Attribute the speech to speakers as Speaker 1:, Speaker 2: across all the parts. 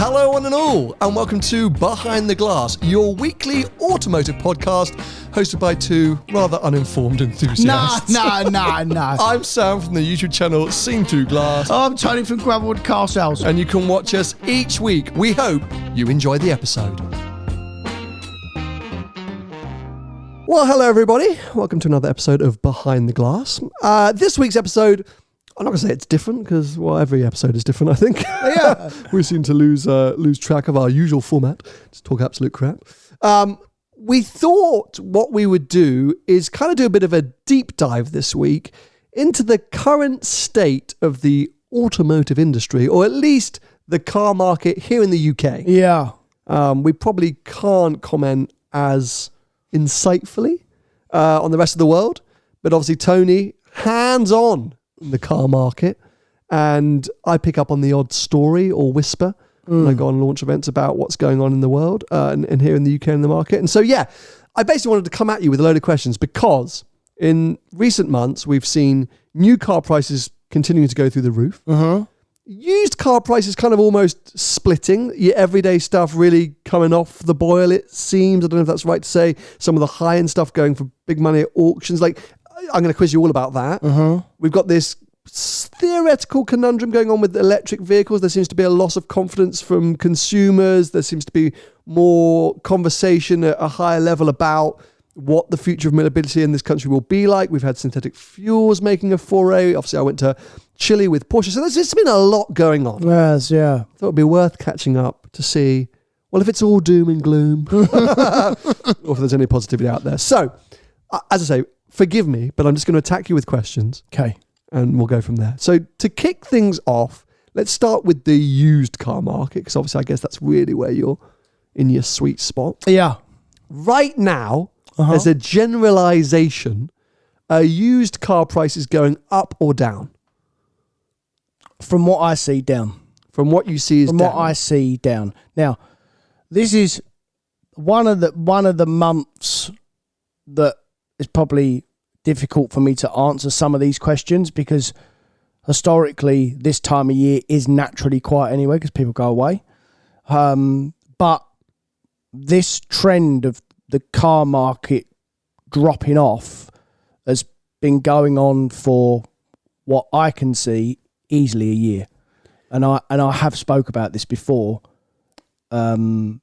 Speaker 1: Hello one and all, and welcome to Behind the Glass, your weekly automotive podcast hosted by two rather uninformed enthusiasts.
Speaker 2: No.
Speaker 1: I'm Sam from the YouTube channel Seen Through Glass.
Speaker 2: I'm Tony from Gravelwood Car Sales.
Speaker 1: And you can watch us each week. We hope you enjoy the episode. Well, hello everybody. Welcome to another episode of Behind the Glass. This week's episode, I'm not going to say it's different because, well, every episode is different, I think.
Speaker 2: Yeah.
Speaker 1: We seem to lose track of our usual format, just talk absolute crap. We thought what we would do is kind of do a bit of a deep dive this week into the current state of the automotive industry, or at least the car market here in the UK.
Speaker 2: Yeah.
Speaker 1: We probably can't comment as insightfully on the rest of the world, but obviously Tony, hands-on in the car market, and I pick up on the odd story or whisper when I go on launch events about what's going on in the world and here in the UK in the market. And so, yeah, I basically wanted to come at you with a load of questions because in recent months, we've seen new car prices continuing to go through the roof. Used car prices kind of almost splitting. Your everyday stuff really coming off the boil, it seems. I don't know if that's right to say. Some of the high-end stuff going for big money at auctions. Like, I'm going to quiz you all about that. We've got this theoretical conundrum going on with electric vehicles. There seems to be a loss of confidence from consumers. There seems to be more conversation at a higher level about what the future of mobility in this country will be like. We've had synthetic fuels making a foray. Obviously, I went to Chile with Porsche. So there's been a lot going on.
Speaker 2: Yes, yeah.
Speaker 1: Thought it'd be worth catching up to see, well, if it's all doom and gloom or if there's any positivity out there. So, as I say, forgive me, but I'm just going to attack you with questions.
Speaker 2: Okay.
Speaker 1: And we'll go from there. So to kick things off, let's start with the used car market, because obviously I guess that's really where you're in your sweet spot.
Speaker 2: Yeah.
Speaker 1: Right now, as a generalization, are used car prices going up or down?
Speaker 2: From what I see, down.
Speaker 1: From what you see is
Speaker 2: down.
Speaker 1: From
Speaker 2: what I see, down. Now, this is one of the months that is probably difficult for me to answer some of these questions because historically this time of year is naturally quiet anyway because people go away. But this trend of the car market dropping off has been going on for what I can see easily a year. And I have spoke about this before. But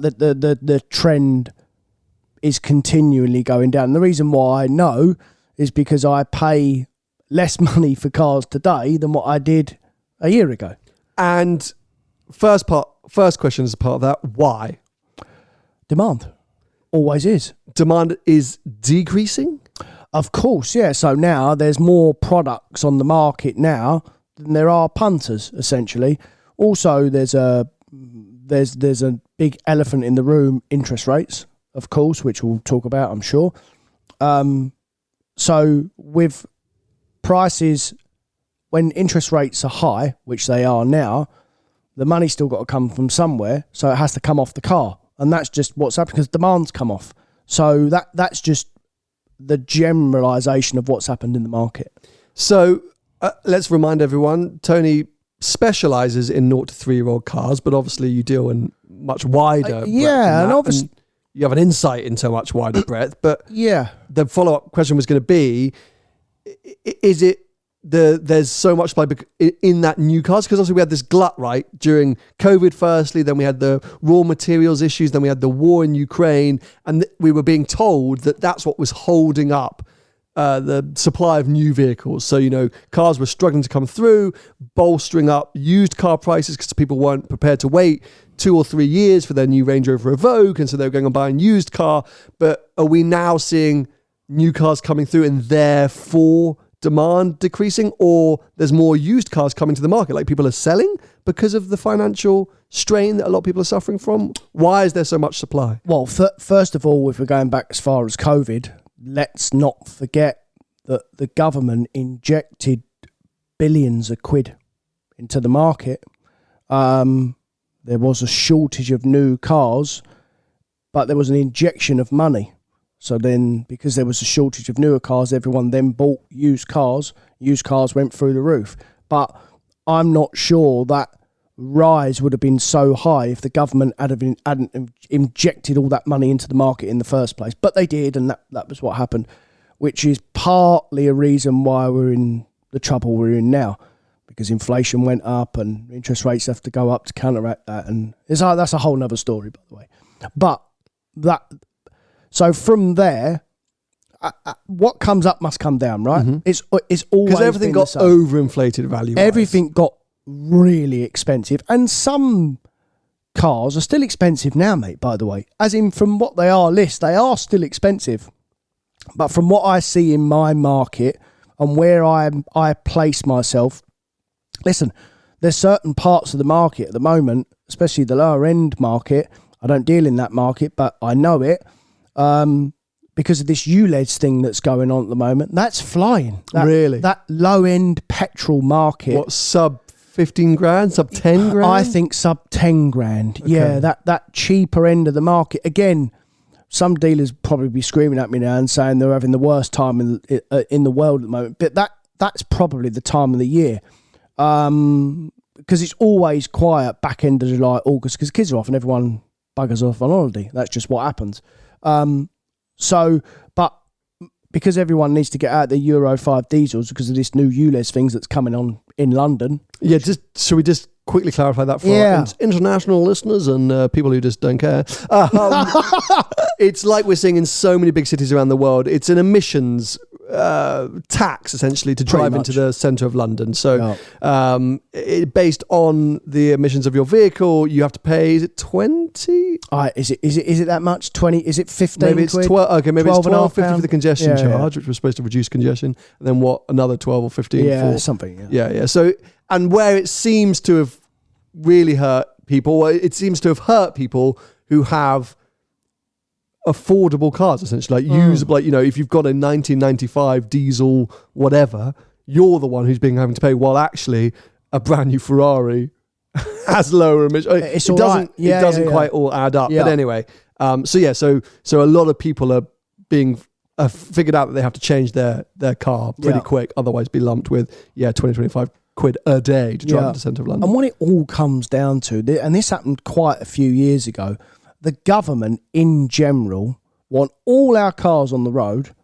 Speaker 2: the trend is continually going down. And the reason why I know is because I pay less money for cars today than what I did a year ago.
Speaker 1: And first question as a part of that, why?
Speaker 2: Demand. Always is.
Speaker 1: Demand is decreasing?
Speaker 2: Of course, yeah. So now there's more products on the market now than there are punters, essentially. Also, there's a big elephant in the room, interest rates, of course, which we'll talk about, I'm sure. So with prices, when interest rates are high, which they are now, the money's still got to come from somewhere, so it has to come off the car. And that's just what's happened because demand's come off. So that's just the generalisation of what's happened in the market.
Speaker 1: So let's remind everyone, Tony specialises in 0 to 3-year-old cars, but obviously you deal in much wider breadth
Speaker 2: and obviously
Speaker 1: you have an insight into a much wider breadth. But
Speaker 2: yeah,
Speaker 1: the follow-up question was going to be, is it there's so much supply in that new cars? Because obviously we had this glut, right, during COVID firstly, then we had the raw materials issues, then we had the war in Ukraine, and we were being told that that's what was holding up the supply of new vehicles. So, cars were struggling to come through, bolstering up used car prices because people weren't prepared to wait 2 or 3 years for their new Range Rover Evoque, and so they were going and buying used car. But are we now seeing new cars coming through and therefore demand decreasing, or there's more used cars coming to the market? Like people are selling because of the financial strain that a lot of people are suffering from? Why is there so much supply?
Speaker 2: Well, first of all, if we're going back as far as COVID, let's not forget that the government injected billions of quid into the market. There was a shortage of new cars, but there was an injection of money. So then, because there was a shortage of newer cars, everyone then bought used cars. Used cars went through the roof. But I'm not sure that rise would have been so high if the government hadn't injected all that money into the market in the first place. But they did, and that was what happened, which is partly a reason why we're in the trouble we're in now, because inflation went up and interest rates have to go up to counteract that. And that's a whole nother story, by the way. But so from there, what comes up must come down, right? Mm-hmm. It's always
Speaker 1: because everything got overinflated value.
Speaker 2: Everything got really expensive, and some cars are still expensive now, mate. By the way, as in from what they are they are still expensive. But from what I see in my market and where I place myself, listen, there's certain parts of the market at the moment, especially the lower end market. I don't deal in that market, but I know it. Because of this ULEZ thing that's going on at the moment, that's flying.
Speaker 1: Really?
Speaker 2: That low-end petrol market.
Speaker 1: What, sub 15 grand, sub 10 grand?
Speaker 2: I think sub 10 grand. Okay. Yeah, that cheaper end of the market. Again, some dealers probably be screaming at me now and saying they're having the worst time in the world at the moment. But that's probably the time of the year. Because it's always quiet back end of July, August, because kids are off and everyone buggers off on holiday. That's just what happens. But because everyone needs to get out the Euro 5 diesels because of this new ULEZ things that's coming on in London.
Speaker 1: Yeah, should we just quickly clarify that for our international listeners and people who just don't care? It's like we're seeing in so many big cities around the world. It's an emissions tax, essentially, to drive into the centre of London. So based on the emissions of your vehicle, you have to pay, is it 20?
Speaker 2: Is it that much? 20? Is it 15
Speaker 1: maybe it's
Speaker 2: quid?
Speaker 1: 12. Okay, maybe it's 12.50 for the congestion charge,
Speaker 2: yeah.
Speaker 1: which was supposed to reduce congestion, and then another 12 or 15 for
Speaker 2: something.
Speaker 1: Yeah. So, and where it seems to have really hurt people, it seems to have hurt people who have affordable cars, essentially, like usable, like, if you've got a 1995 diesel whatever, you're the one who's having to pay, while actually a brand new Ferrari has lower emissions. It doesn't quite all add up. But anyway, so a lot of people are being figured out that they have to change their car pretty quick, otherwise be lumped with 20-25 quid a day to drive into the centre of London.
Speaker 2: And what it all comes down to, and this happened quite a few years ago, the government in general want all our cars on the road,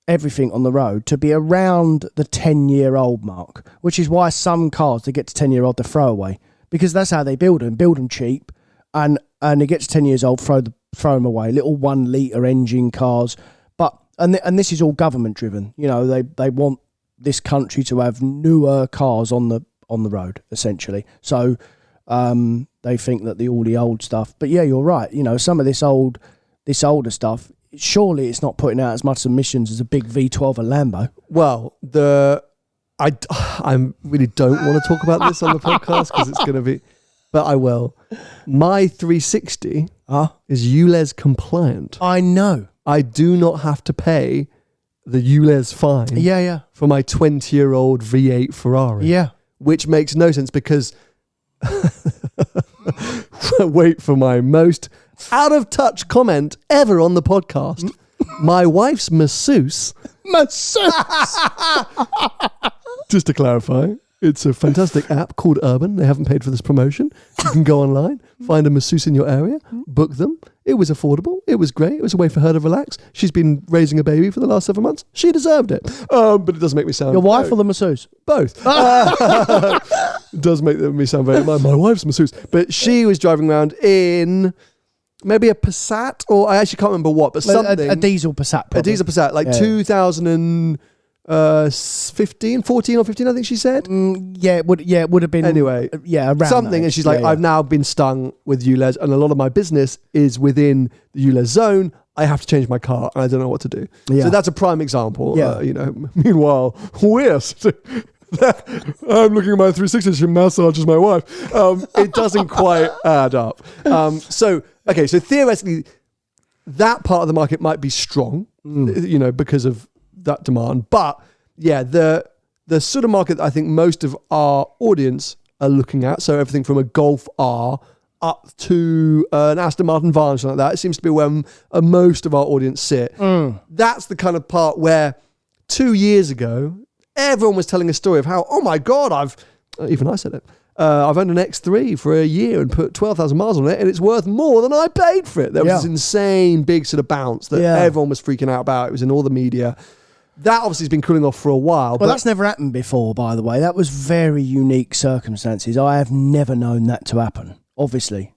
Speaker 2: everything on the road, to be around the 10-year-old mark, which is why some cars, they get to 10-year-old, they throw away, because that's how they build them cheap, and it gets 10 years old, throw them away, little 1 litre engine cars. But and this is all government driven. They want this country to have newer cars on the road, essentially. So they think that all the old stuff. But yeah, you're right. Some of this older stuff, surely it's not putting out as much emissions as a big V12 a Lambo.
Speaker 1: Well, I really don't want to talk about this on the podcast because it's going to be, but I will. My 360 is ULEZ compliant.
Speaker 2: I know.
Speaker 1: I do not have to pay the ULEZ fine for my 20-year-old V8 Ferrari.
Speaker 2: Yeah.
Speaker 1: Which makes no sense because wait for my most out-of-touch comment ever on the podcast. My wife's masseuse. Just to clarify, it's a fantastic app called Urban. They haven't paid for this promotion. You can go online, find a masseuse in your area, book them. It was affordable. It was great. It was a way for her to relax. She's been raising a baby for the last 7 months. She deserved it. But it doesn't make me sound...
Speaker 2: Your wife or the masseuse?
Speaker 1: Both. It does make me sound very... My wife's masseuse. But she was driving around in maybe a Passat, or I actually can't remember what, but something...
Speaker 2: A diesel Passat, probably.
Speaker 1: A diesel Passat, like 2015, 14 or 15, I think she said.
Speaker 2: It would have been...
Speaker 1: Anyway.
Speaker 2: Around
Speaker 1: something,
Speaker 2: that.
Speaker 1: And she's like, I've now been stung with ULEZ, and a lot of my business is within the ULEZ zone. I have to change my car, and I don't know what to do. Yeah. So that's a prime example.
Speaker 2: Yeah.
Speaker 1: Meanwhile, I'm looking at my 360, she massages my wife. It doesn't quite add up. So theoretically, that part of the market might be strong, because of that demand. But the sort of market that I think most of our audience are looking at, so everything from a Golf R up to an Aston Martin Vantage, something like that, it seems to be where most of our audience sit. That's the kind of part where 2 years ago, everyone was telling a story of how, oh my God, even I said it, I've owned an X3 for a year and put 12,000 miles on it, and it's worth more than I paid for it. There was this insane big sort of bounce that everyone was freaking out about. It was in all the media. That obviously has been cooling off for a while.
Speaker 2: Well, that's never happened before, by the way. That was very unique circumstances. I have never known that to happen, obviously.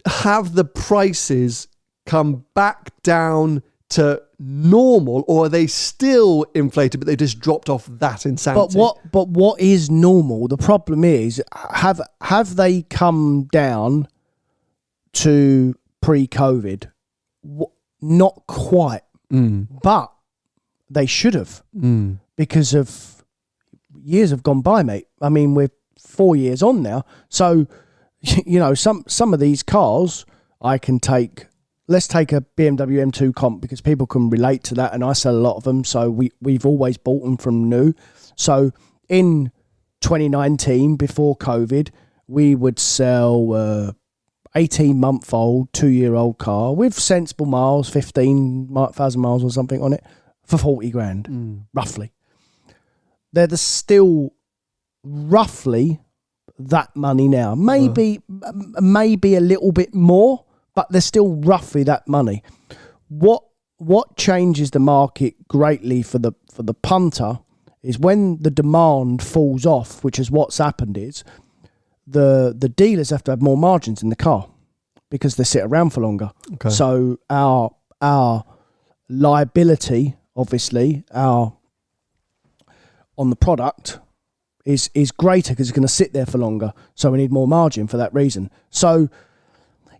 Speaker 1: Have the prices come back down to normal, or are they still inflated, but they just dropped off that insanity?
Speaker 2: But what is normal? The problem is, have they come down to pre-COVID? Not quite, but they should have, because of years have gone by, mate. I mean, we're 4 years on now, so you know some of these cars I can take. Let's take a BMW M2 Comp, because people can relate to that, and I sell a lot of them, so we've always bought them from new. So in 2019, before COVID, we would sell 18-month-old, 2-year-old car with sensible miles, 15,000 miles or something on it, for 40 grand, roughly. They're still roughly that money now. Maybe a little bit more, but they're still roughly that money. What changes the market greatly for the punter is when the demand falls off, which is what's happened, is the dealers have to have more margins in the car because they sit around for longer. Okay. So our liability, obviously, on the product is greater because it's going to sit there for longer. So we need more margin for that reason. So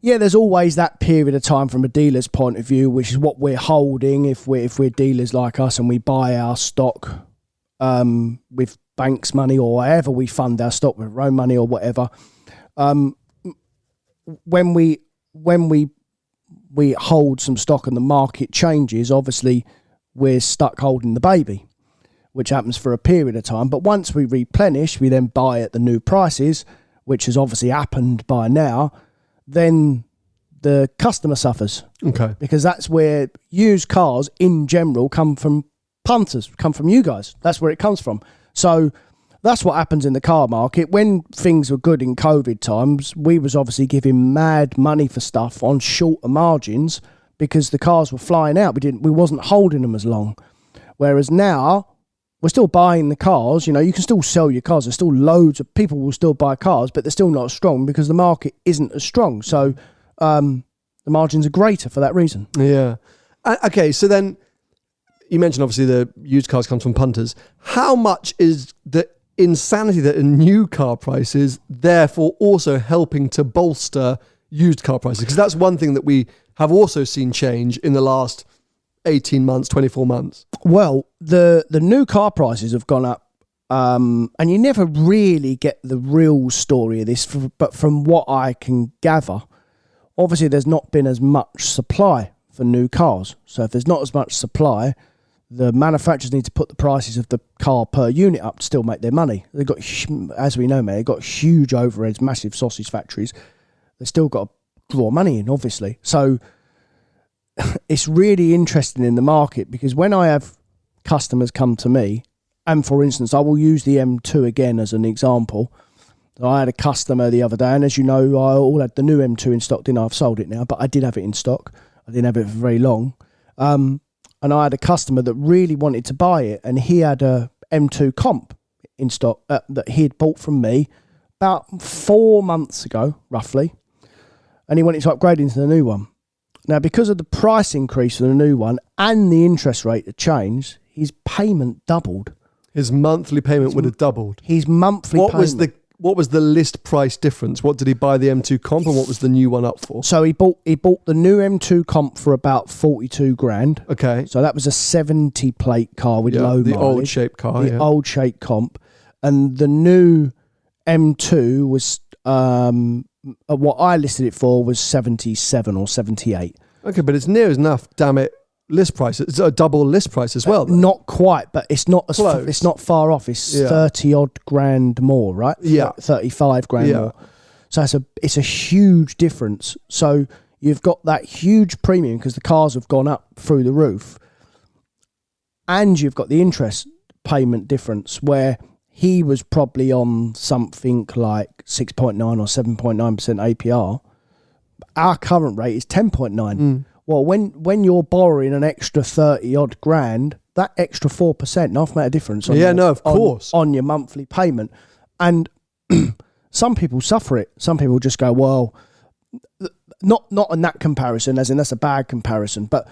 Speaker 2: yeah, there's always that period of time from a dealer's point of view, which is what we're holding if we're dealers like us and we buy our stock with banks' money or whatever, we fund our stock with our own money or whatever. When we hold some stock and the market changes, obviously we're stuck holding the baby, which happens for a period of time. But once we replenish, we then buy at the new prices, which has obviously happened by now. Then the customer suffers. Okay. Because that's where used cars in general come from punters, come from you guys. That's where it comes from. So that's what happens in the car market. When things were good in COVID times, we was obviously giving mad money for stuff on shorter margins because the cars were flying out. We wasn't holding them as long. Whereas now, we're still buying the cars. You know, you can still sell your cars. There's still loads of people will still buy cars, but they're still not as strong because the market isn't as strong. So the margins are greater for that reason. Yeah.
Speaker 1: Okay, so then you mentioned obviously the used cars comes from punters. How much is the insanity that in new car prices therefore also helping to bolster used car prices? Because that's one thing that we have also seen change in the last 18 months, 24 months.
Speaker 2: Well, the new car prices have gone up, and you never really get the real story of this, but from what I can gather, obviously there's not been as much supply for new cars. So if there's not as much supply, the manufacturers need to put the prices of the car per unit up to still make their money. They've got, as we know, mate, they've got huge overheads, massive sausage factories. They've still got to draw money in, obviously. So it's really interesting in the market because when I have customers come to me, and for instance, I will use the M2 again as an example. I had a customer the other day, and as you know, I all had the new M2 in stock, didn't I? I've sold it now, but I did have it in stock. I didn't have it for very long. And I had a customer that really wanted to buy it, and he had a M2 Comp in stock that he had bought from me about 4 months ago, roughly, and he wanted to upgrade into the new one. Now, because of the price increase for the new one and the interest rate that changed, his payment doubled.
Speaker 1: His monthly payment would have doubled.
Speaker 2: His monthly payment.
Speaker 1: What was the list price difference? What did he buy the M2 Comp and what was the new one up for?
Speaker 2: So he bought the new M2 Comp for about 42 grand.
Speaker 1: Okay.
Speaker 2: So that was a 70 plate car with low mileage.
Speaker 1: The old shape car.
Speaker 2: The old shape Comp. And the new M2 was what I listed it for was 77 or 78. Okay,
Speaker 1: but it's near enough, damn it, list price. It's a double list price as well.
Speaker 2: Not quite, but it's not as it's not far off. It's 30 odd grand more, right?
Speaker 1: Yeah.
Speaker 2: 35 grand more. So it's a huge difference. So you've got that huge premium because the cars have gone up through the roof. And you've got the interest payment difference where he was probably on something like 6.9 or 7.9% APR. Our current rate is 10.9. Well, when you're borrowing an extra 30 odd grand, that extra 4% not make a difference.
Speaker 1: Of course,
Speaker 2: on your monthly payment. And some people suffer it. Some people just go, well, not in that comparison, as in that's a bad comparison. But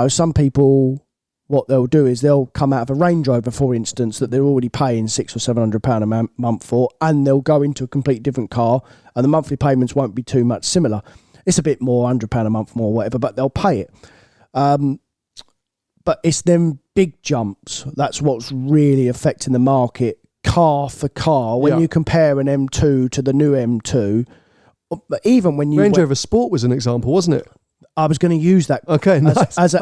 Speaker 2: some people, what they'll do is they'll come out of a Range Rover, for instance, that they're already paying £600 or £700 a month for, and they'll go into a complete different car, and the monthly payments won't be too much similar. It's a bit more, £100 a month more, whatever, but they'll pay it. But it's them big jumps. That's what's really affecting the market, car for car. When you compare an M2 to the new M2, even when you...
Speaker 1: Range Rover Sport was an example, wasn't it?
Speaker 2: I was going to use that
Speaker 1: nice.
Speaker 2: as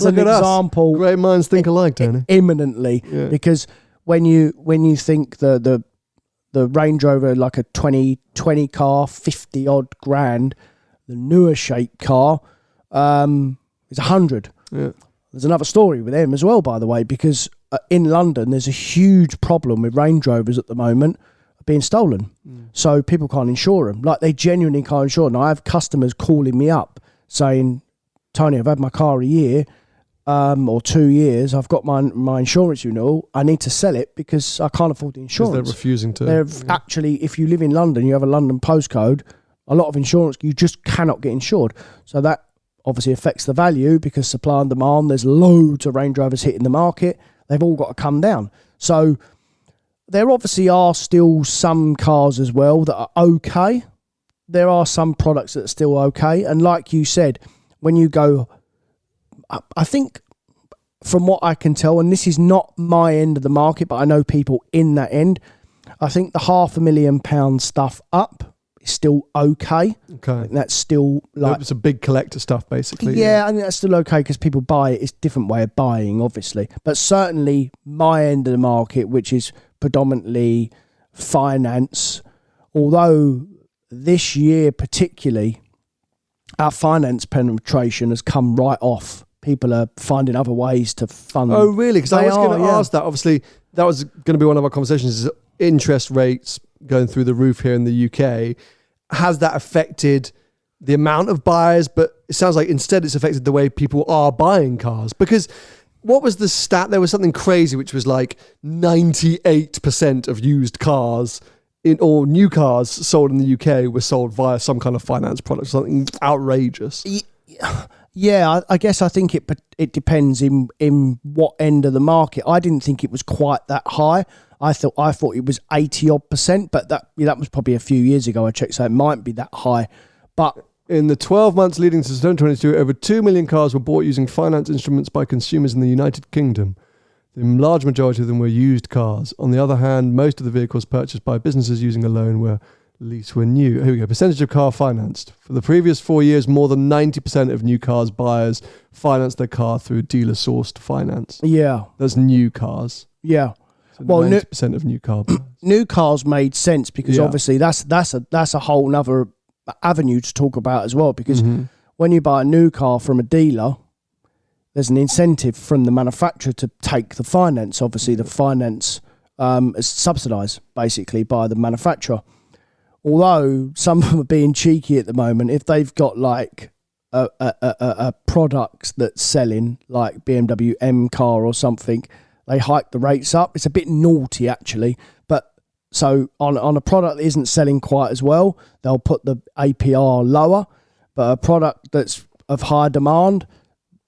Speaker 2: an example.
Speaker 1: Great minds think alike, Tony.
Speaker 2: Imminently, because when you think the Range Rover, like a 2020 car, 50 odd grand, the newer shape car is 100.
Speaker 1: Yeah.
Speaker 2: There's another story with them as well, by the way, because in London there's a huge problem with Range Rovers at the moment being stolen. So people can't insure them. Like, they genuinely can't insure them. I have customers calling me up saying, Tony, I've had my car a year or 2 years. I've got my insurance renewal. I need to sell it because I can't afford the insurance.
Speaker 1: Because they're refusing to.
Speaker 2: Actually, if you live in London, you have a London postcode, a lot of insurance, you just cannot get insured. So that obviously affects the value, because supply and demand, there's loads of Range Rovers hitting the market. They've all got to come down. So there obviously are still some cars as well that are okay. There are some products that are still okay. And like you said, when you go, I think from what I can tell, and this is not my end of the market, but I know people in that end, I think the £500,000 stuff up is still okay.
Speaker 1: Okay.
Speaker 2: That's still like...
Speaker 1: It's a big collector stuff, basically.
Speaker 2: Yeah, I think that's still okay because people buy it. It's a different way of buying, obviously. But certainly my end of the market, which is predominantly finance, although this year particularly, our finance penetration has come right off. People are finding other ways to fund.
Speaker 1: Oh, really? Because I was going to ask that. Obviously, that was going to be one of our conversations, is interest rates going through the roof here in the UK. Has that affected the amount of buyers? But it sounds like instead it's affected the way people are buying cars. Because what was the stat? There was something crazy, which was like 98% of used cars or new cars sold in the UK were sold via some kind of finance product, something outrageous.
Speaker 2: Yeah, I guess I think it depends in what end of the market. I didn't think it was quite that high. I thought it was 80% but that was probably a few years ago I checked, so it might be that high. But
Speaker 1: in the 12 months leading to 2022, over 2 million cars were bought using finance instruments by consumers in the United Kingdom. The large majority of them were used cars. On the other hand, most of the vehicles purchased by businesses using a loan were new. Here we go. Percentage of car financed. For the previous 4 years, more than 90% of new cars buyers financed their car through dealer-sourced finance.
Speaker 2: Yeah.
Speaker 1: That's new cars.
Speaker 2: Yeah.
Speaker 1: So well, 90% of new car buyers.
Speaker 2: New cars made sense because obviously that's a whole nother avenue to talk about as well, because when you buy a new car from a dealer, there's an incentive from the manufacturer to take the finance. Obviously, the finance is subsidised basically by the manufacturer. Although some of them are being cheeky at the moment, if they've got like a product that's selling, like BMW M car or something, they hike the rates up. It's a bit naughty actually, but so on a product that isn't selling quite as well, they'll put the APR lower, but a product that's of high demand,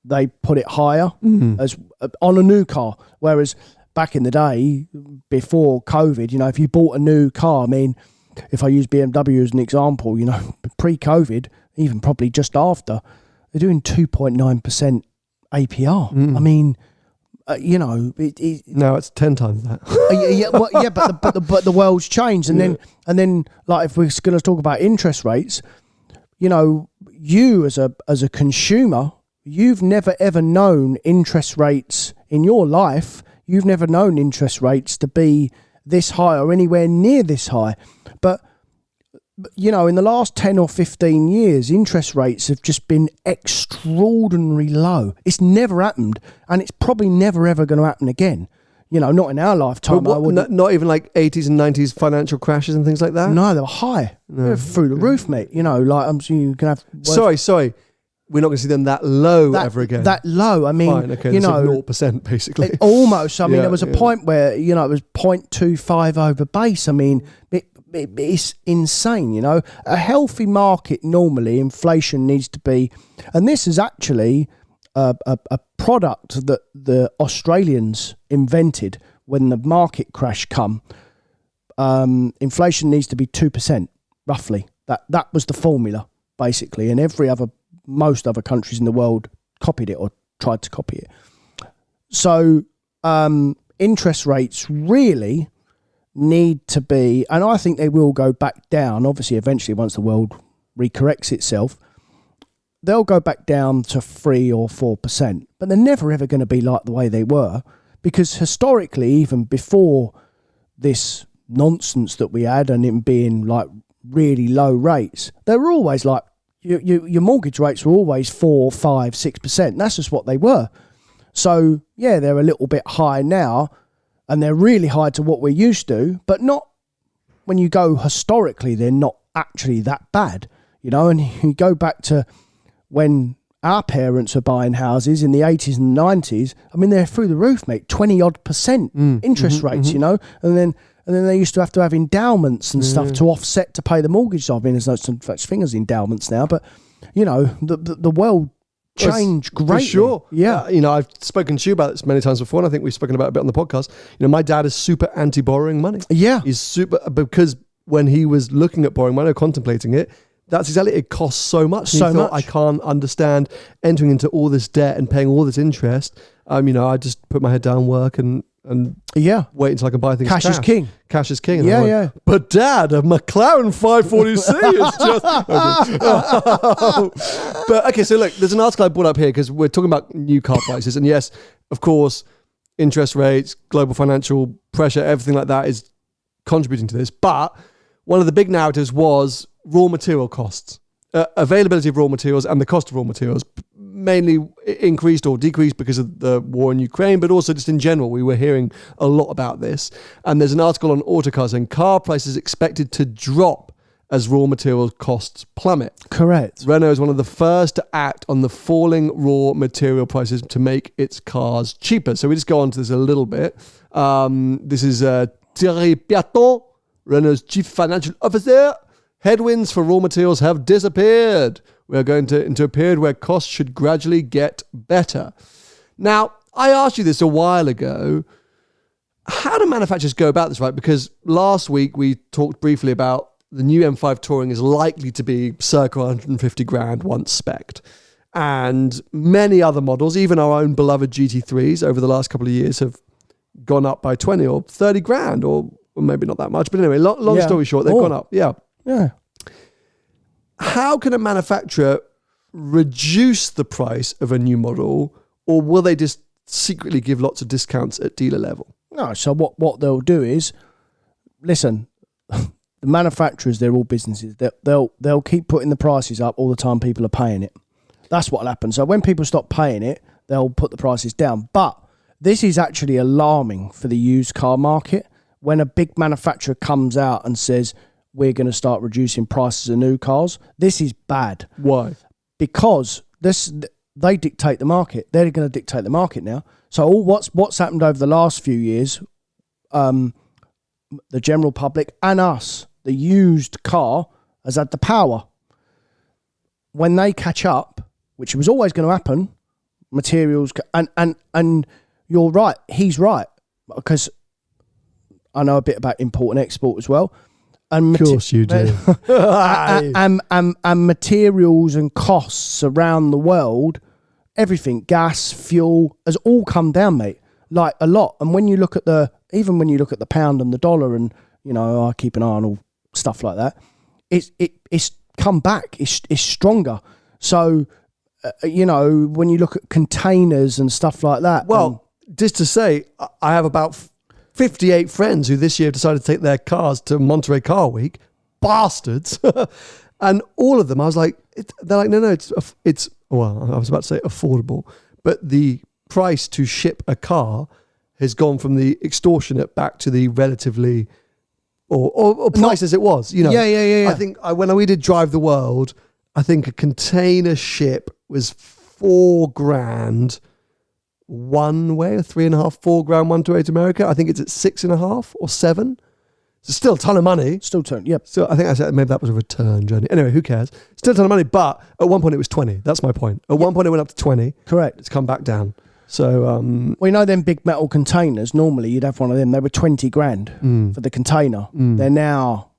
Speaker 2: they put it higher as on a new car. Whereas back in the day, before COVID, if you bought a new car, I mean, if I use BMW as an example, pre-COVID, even probably just after, they're doing 2.9% APR. I mean,
Speaker 1: now it's 10 times that.
Speaker 2: But the world's changed, and then like if we're going to talk about interest rates, you as a consumer, you've never ever known interest rates in your life. You've never known interest rates to be this high or anywhere near this high. But in the last 10 or 15 years, interest rates have just been extraordinarily low. It's never happened, and it's probably never ever going to happen again. not in our lifetime.
Speaker 1: But not even like 80s and 90s financial crashes and things like that?
Speaker 2: No, they were high. They were through the roof, mate. Like I'm sure you can have.
Speaker 1: Sorry. We're not going to see them that low ever again.
Speaker 2: That low. I mean,
Speaker 1: fine, okay, 0% basically.
Speaker 2: Almost. I mean, there was a point where it was 0.25 over base. I mean, it's insane. A healthy market normally, inflation needs to be, and this is actually a product that the Australians invented when the market crash come. Inflation needs to be 2% roughly. That was the formula basically, and most other countries in the world copied it or tried to copy it. So interest rates really need to be, and I think they will go back down, obviously eventually once the world recorrects itself, they'll go back down to 3 or 4%, but they're never ever going to be like the way they were, because historically, even before this nonsense that we had and it being like really low rates, they were always like, your mortgage rates were always 4, 5, 6%. That's just what they were. So, yeah, they're a little bit high now, and they're really high to what we're used to, but not when you go historically, they're not actually that bad, and you go back to when our parents were buying houses in the 80s and 90s. I mean, they're through the roof, mate, 20-odd% interest rates, and then they used to have endowments and stuff to offset to pay the mortgage. I mean, there's no such thing as endowments now, but the world changed greatly.
Speaker 1: For sure.
Speaker 2: Yeah.
Speaker 1: I've spoken to you about this many times before, and I think we've spoken about it a bit on the podcast. My dad is super anti-borrowing money.
Speaker 2: Yeah.
Speaker 1: He's super, because when he was looking at borrowing money or contemplating it, that's exactly, it costs so much. And he thought, I can't understand entering into all this debt and paying all this interest. I just put my head down, work and wait until I can buy things.
Speaker 2: Cash is king.
Speaker 1: Cash is king.
Speaker 2: Yeah.
Speaker 1: But Dad, a McLaren 540C is just. But okay, so look, there's an article I brought up here because we're talking about new car prices, and yes, of course, interest rates, global financial pressure, everything like that is contributing to this. But one of the big narratives was raw material costs, availability of raw materials, and the cost of raw materials. Mainly increased or decreased because of the war in Ukraine, but also just in general, we were hearing a lot about this. And there's an article on Autocar saying car prices expected to drop as raw material costs plummet.
Speaker 2: Correct.
Speaker 1: Renault is one of the first to act on the falling raw material prices to make its cars cheaper. So we just go on to this a little bit. This is Thierry Piaton, Renault's chief financial officer. Headwinds for raw materials have disappeared. We are going into a period where costs should gradually get better. Now, I asked you this a while ago. How do manufacturers go about this, right? Because last week we talked briefly about the new M5 Touring is likely to be circa 150 grand once spec'd. And many other models, even our own beloved GT3s over the last couple of years have gone up by 20 or 30 grand, or maybe not that much. But anyway, long story short, they've gone up. Yeah. How can a manufacturer reduce the price of a new model, or will they just secretly give lots of discounts at dealer level?
Speaker 2: No, so what they'll do is, listen, the manufacturers, they're all businesses. They'll keep putting the prices up all the time people are paying it. That's what'll happen. So when people stop paying it, they'll put the prices down. But this is actually alarming for the used car market. When a big manufacturer comes out and says, we're going to start reducing prices of new cars. This is bad.
Speaker 1: Why?
Speaker 2: Because they dictate the market. They're going to dictate the market now. So what's happened over the last few years, the general public and us, the used car, has had the power. When they catch up, which was always going to happen, materials and you're right. He's right, because I know a bit about import and export as well. And
Speaker 1: of course you do.
Speaker 2: and materials and costs around the world, everything, gas, fuel, has all come down, mate. Like a lot. And when you look at the pound and the dollar, and I keep an eye on all stuff like that, it's come back. It's stronger. So when you look at containers and stuff like that.
Speaker 1: Well, just to say, I have about 58 friends who this year decided to take their cars to Monterey Car Week. Bastards. And all of them, I was like, they're like, no, it's, well, I was about to say affordable, but the price to ship a car has gone from the extortionate back to the relatively or price as it was. You know,
Speaker 2: Yeah.
Speaker 1: I think when we did Drive the World, I think a container ship was $4,000 one way, or $3.5-4,000 one way to America. I think it's at 6.5 or 7. So still a ton of money.
Speaker 2: Still turn. Yep.
Speaker 1: So I think I said maybe that was a return journey. Anyway, who cares? Still a ton of money, but at one point it was 20. That's my point. At one point it went up to 20.
Speaker 2: Correct.
Speaker 1: It's come back down. So
Speaker 2: we know them big metal containers. Normally you'd have one of them. They were $20,000 for the container. They're now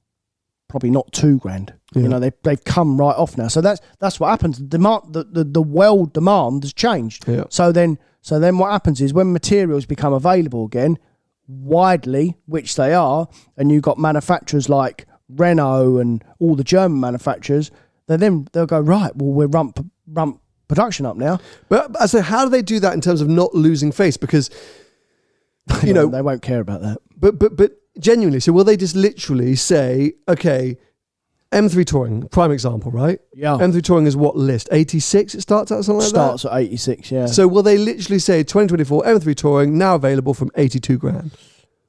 Speaker 2: probably not $2,000.
Speaker 1: Yeah.
Speaker 2: You know, they've come right off now. So that's what happens. The world demand has changed.
Speaker 1: Yeah.
Speaker 2: So then what happens is when materials become available again widely, which they are, and you've got manufacturers like Renault and all the German manufacturers, they'll go, right, well, we'll rump production up now.
Speaker 1: But I say, how do they do that in terms of not losing face? Because you know
Speaker 2: they won't care about that.
Speaker 1: But genuinely, so will they just literally say, okay, M3 Touring, prime example, right?
Speaker 2: Yeah.
Speaker 1: M3 Touring is what list? 86 it starts at, something like
Speaker 2: Starts at 86, yeah.
Speaker 1: So will they literally say 2024 M3 Touring now available from $82,000?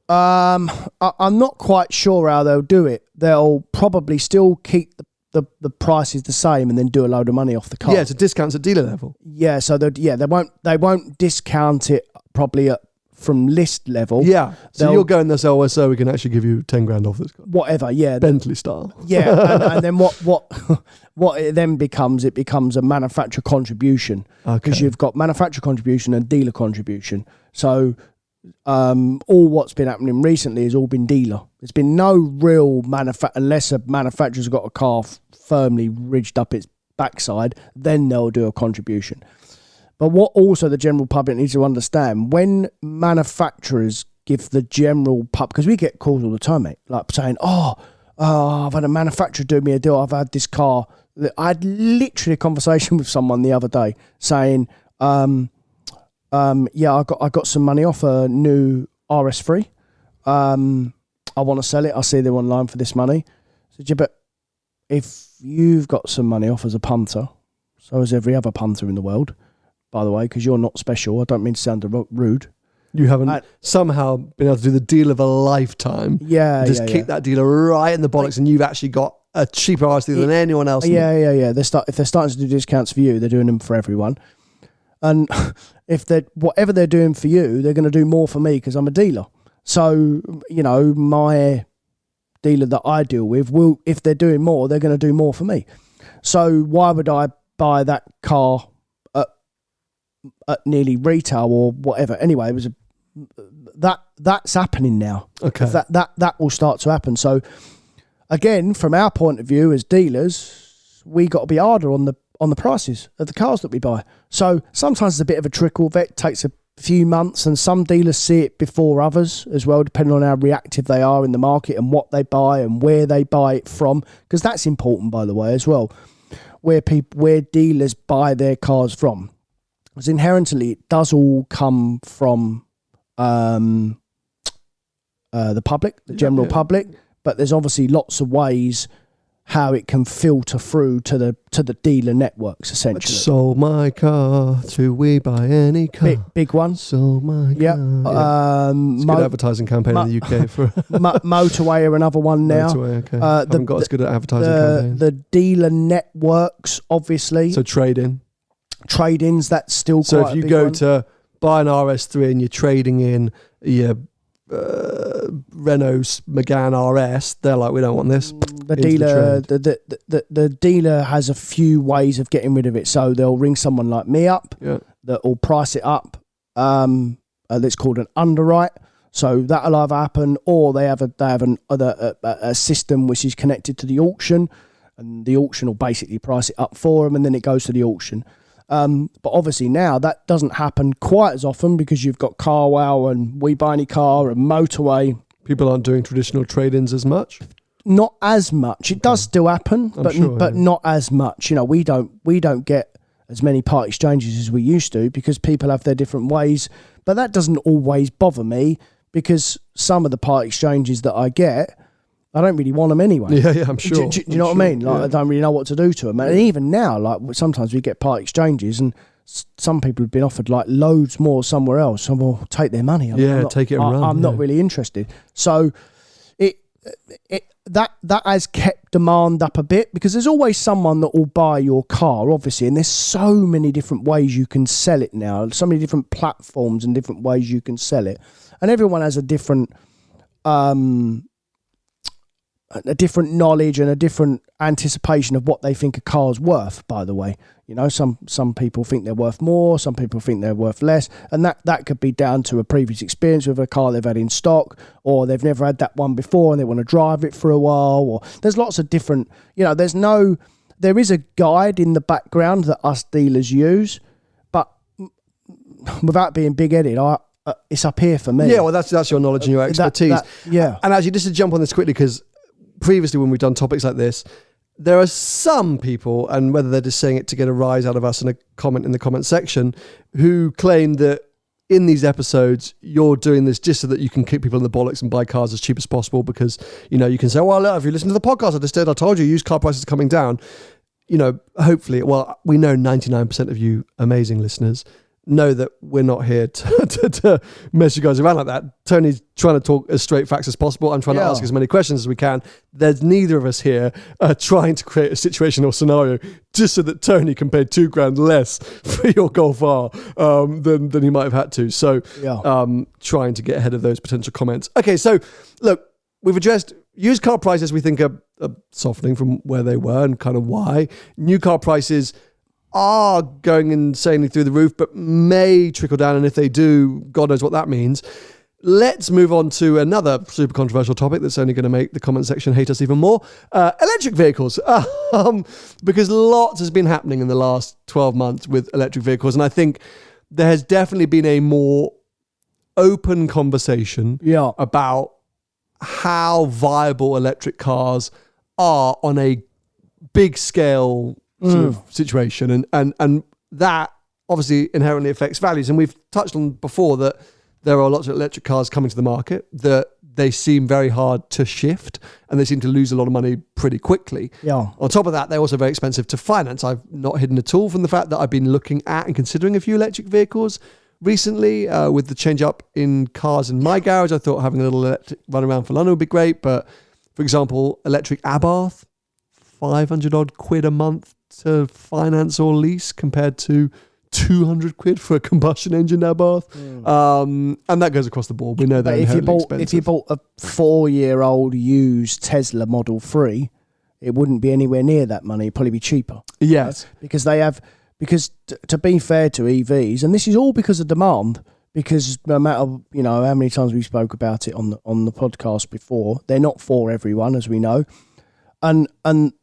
Speaker 2: I'm not quite sure how they'll do it. They'll probably still keep the prices the same and then do a load of money off the car.
Speaker 1: Yeah, so discounts at dealer level.
Speaker 2: Yeah, so they won't discount it probably from list level.
Speaker 1: Yeah, so you're going there, so we can actually give you $10,000 off this car.
Speaker 2: Whatever, yeah.
Speaker 1: Bentley style.
Speaker 2: Yeah, and then what it then becomes, it becomes a manufacturer contribution. Because you've got manufacturer contribution and dealer contribution. So all what's been happening recently has all been dealer. There's been no real unless a manufacturer's got a car firmly ridged up its backside, then they'll do a contribution. But what also the general public needs to understand, when manufacturers give the general pub, because we get calls all the time, mate, like saying, I've had a manufacturer do me a deal, I've had this car. I had literally a conversation with someone the other day saying, I got some money off a new RS3. I want to sell it. I see them online for this money. I said, yeah, but if you've got some money off as a punter, so is every other punter in the world, by the way, because you're not special. I don't mean to sound rude.
Speaker 1: You haven't somehow been able to do the deal of a lifetime.
Speaker 2: Yeah,
Speaker 1: just kick that dealer right in the bollocks, and you've actually got a cheaper RS deal than anyone else.
Speaker 2: Yeah. If they're starting to do discounts for you, they're doing them for everyone. And if whatever they're doing for you, they're going to do more for me because I'm a dealer. So, you know, my dealer that I deal with will, if they're doing more, they're going to do more for me. So why would I buy that car at nearly retail or whatever? Anyway, it was that's happening now.
Speaker 1: Okay.
Speaker 2: That will start to happen. So again, from our point of view as dealers, we got to be harder on the prices of the cars that we buy. So sometimes it's a bit of a trickle. That takes a few months, and some dealers see it before others as well, depending on how reactive they are in the market and what they buy and where they buy it from. Because that's important, by the way, as well, where dealers buy their cars from. Because inherently, it does all come from the public, the general public. But there's obviously lots of ways how it can filter through to the dealer networks, essentially.
Speaker 1: Sold my car, do we buy any car?
Speaker 2: Big one.
Speaker 1: Sold my car.
Speaker 2: Yeah.
Speaker 1: It's a good advertising campaign in the UK for
Speaker 2: Motorway are another one now.
Speaker 1: Motorway, okay. Haven't got as good at advertising campaign.
Speaker 2: The dealer networks, obviously.
Speaker 1: So trade-ins,
Speaker 2: that's still
Speaker 1: so
Speaker 2: quite
Speaker 1: if you
Speaker 2: a big
Speaker 1: go
Speaker 2: one.
Speaker 1: to buy an RS3 and you're trading in your Renault Megane RS, they're like, we don't want this.
Speaker 2: The dealer has a few ways of getting rid of it. So they'll ring someone like me up that will price it up. That's called an underwrite. So that'll either happen, or they have a system which is connected to the auction, and the auction will basically price it up for them, and then it goes to the auction. But obviously now that doesn't happen quite as often because you've got CarWow and We Buy Any Car and Motorway.
Speaker 1: People aren't doing traditional trade-ins as much.
Speaker 2: Not as much. It does still happen, but not as much. You know, we don't get as many part exchanges as we used to because people have their different ways. But that doesn't always bother me because some of the part exchanges that I get, I don't really want them anyway.
Speaker 1: Yeah, I'm sure.
Speaker 2: Do you know what I mean? Like, I don't really know what to do to them. And even now, like sometimes we get part exchanges and some people have been offered like loads more somewhere else. So we'll take their money.
Speaker 1: Take it and run.
Speaker 2: I'm not really interested. So that has kept demand up a bit, because there's always someone that will buy your car, obviously, and there's so many different ways you can sell it now, so many different platforms and different ways you can sell it, and everyone has a different knowledge and a different anticipation of what they think a car's worth, by the way. You know, some people think they're worth more, some people think they're worth less, and that could be down to a previous experience with a car they've had in stock, or they've never had that one before and they want to drive it for a while, or there's lots of different, you know, there is a guide in the background that us dealers use, but without being big-headed, it's up here for me.
Speaker 1: Yeah, well, that's your knowledge and your expertise.
Speaker 2: Yeah.
Speaker 1: And actually, just to jump on this quickly, because previously when we've done topics like this, there are some people, and whether they're just saying it to get a rise out of us in a comment in the comment section, who claim that in these episodes, you're doing this just so that you can kick people in the bollocks and buy cars as cheap as possible, because, you know, you can say, well, look, if you listen to the podcast I told you used car prices are coming down. You know, hopefully, well, we know 99% of you amazing listeners know that we're not here to mess you guys around like that. Tony's trying to talk as straight facts as possible. I'm trying to ask as many questions as we can. There's neither of us here trying to create a situation or scenario just so that Tony can pay $2,000 less for your Golf R than he might have had to. So trying to get ahead of those potential comments. Okay, so look, we've addressed used car prices we think are softening from where they were and kind of why. New car prices are going insanely through the roof, but may trickle down. And if they do, God knows what that means. Let's move on to another super controversial topic that's only going to make the comment section hate us even more. Electric vehicles. Because lots has been happening in the last 12 months with electric vehicles. And I think there has definitely been a more open conversation about how viable electric cars are on a big scale sort of situation, and that obviously inherently affects values. And we've touched on before that there are lots of electric cars coming to the market that they seem very hard to shift, and they seem to lose a lot of money pretty quickly. On top of that, they're also very expensive to finance. I've not hidden at all from the fact that I've been looking at and considering a few electric vehicles recently with the change up in cars in my garage. I thought having a little electric run around for London would be great, but for example, electric Abarth, 500 odd quid a month to finance or lease compared to 200 quid for a combustion engine Abarth. And that goes across the board. We know that
Speaker 2: if you bought a 4-year-old used Tesla Model 3, it wouldn't be anywhere near that money. It'd probably be cheaper.
Speaker 1: Yes.
Speaker 2: Right? Because to be fair to EVs, and this is all because of demand, because no matter, you know, how many times we spoke about it on the podcast before, they're not for everyone, as we know. And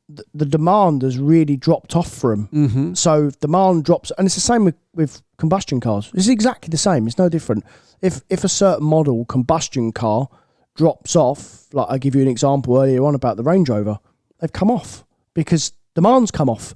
Speaker 2: the demand has really dropped off for them. Mm-hmm. So if demand drops, and it's the same with combustion cars. It's exactly the same. It's no different. If a certain model combustion car drops off, like I give you an example earlier on about the Range Rover, they've come off because demand's come off.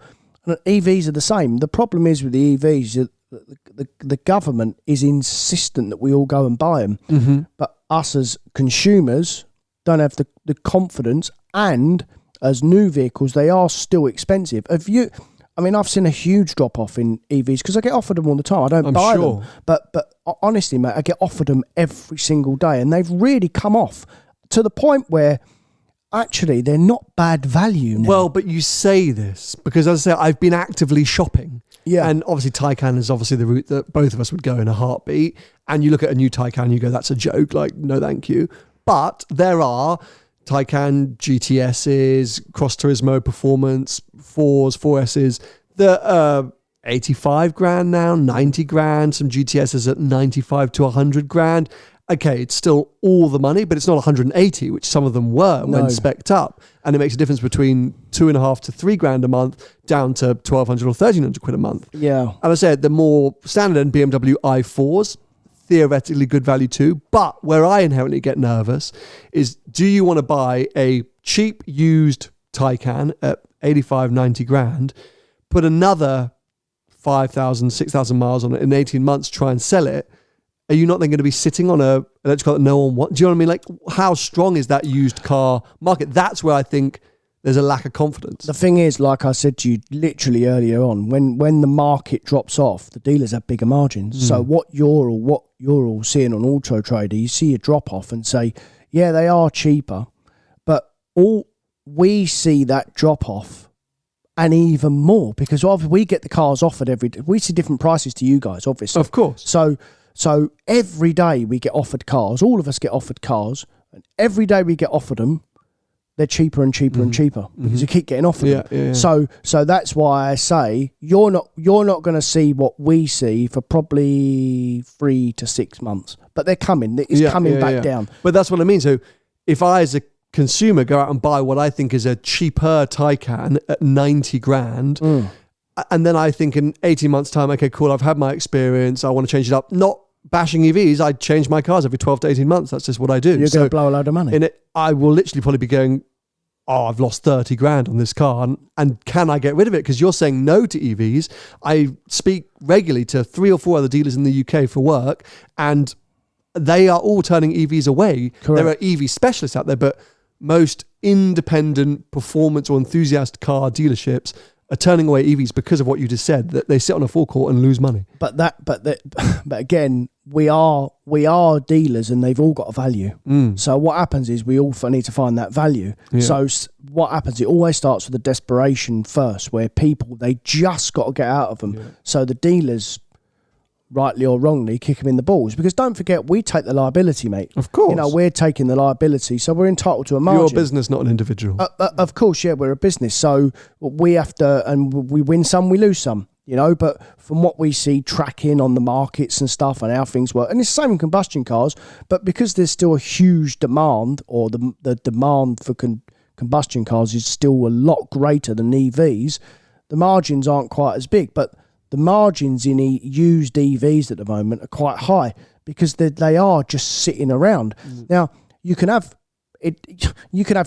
Speaker 2: And EVs are the same. The problem is with the EVs, the government is insistent that we all go and buy them. Mm-hmm. But us as consumers don't have the confidence, and as new vehicles, they are still expensive. I've seen a huge drop off in EVs because I get offered them all the time. I don't buy them, but honestly, mate, I get offered them every single day, and they've really come off to the point where actually they're not bad value now.
Speaker 1: Well, but you say this because, as I say, I've been actively shopping. Yeah. And obviously Taycan is obviously the route that both of us would go in a heartbeat. And you look at a new Taycan, you go, that's a joke. Like, no, thank you. But there are Taycan GTSs, Cross Turismo Performance 4s, 4Ss that are 85 grand now, 90 grand. Some GTSs at 95 to 100 grand. Okay, it's still all the money, but it's not 180, which some of them were when spec'd up. And it makes a difference between 2.5 to 3 grand a month down to 1,200 or 1,300 quid a month.
Speaker 2: Yeah.
Speaker 1: And I said the more standard BMW i4s, theoretically good value too. But where I inherently get nervous is, do you want to buy a cheap used Taycan at 85, 90 grand, put another 5,000, 6,000 miles on it in 18 months, try and sell it? Are you not then going to be sitting on a electric car that no one wants? Do you know what I mean? Like, how strong is that used car market? That's where I think there's a lack of confidence.
Speaker 2: The thing is, like I said to you literally earlier on, when the market drops off, the dealers have bigger margins. So what you're all seeing on Auto Trader, you see a drop off and say, yeah, they are cheaper, but all we see that drop off and even more because we get the cars offered every day. We see different prices to you guys, obviously.
Speaker 1: Of course.
Speaker 2: So every day we get offered cars. All of us get offered cars, and every day we get offered them, they're cheaper and cheaper and cheaper because you keep getting offered them.
Speaker 1: Yeah.
Speaker 2: So that's why I say you're not going to see what we see for probably 3 to 6 months, but they're coming. It's coming back down.
Speaker 1: But that's what I mean. So if I, as a consumer, go out and buy what I think is a cheaper Taycan at 90 grand, and then I think in 18 months' time, okay, cool, I've had my experience, I want to change it up. Not bashing EVs, I change my cars every 12 to 18 months. That's just what I do.
Speaker 2: You're going to blow a load of money.
Speaker 1: In it, I will literally probably be going, oh, I've lost 30 grand on this car, and can I get rid of it? Because you're saying no to EVs. I speak regularly to 3 or 4 other dealers in the UK for work, and they are all turning EVs away.
Speaker 2: Correct.
Speaker 1: There are EV specialists out there, but most independent performance or enthusiast car dealerships are turning away EVs because of what you just said, that they sit on a forecourt and lose money.
Speaker 2: But again, we are dealers, and they've all got a value. So what happens is we all need to find that value. Yeah. So what happens? It always starts with the desperation first, where people, they just got to get out of them. Yeah. So the dealers, rightly or wrongly, kick them in the balls, because don't forget, we take the liability, mate.
Speaker 1: Of course.
Speaker 2: We're taking the liability, so we're entitled to a margin.
Speaker 1: You're a business, not an individual.
Speaker 2: Of course, yeah, we're a business, so we have to, and we win some, we lose some, but from what we see tracking on the markets and stuff and how things work, and it's the same in combustion cars, but because there's still a huge demand, or the demand for combustion cars is still a lot greater than EVs, the margins aren't quite as big, but the margins in used EVs at the moment are quite high because they are just sitting around. Now, you can have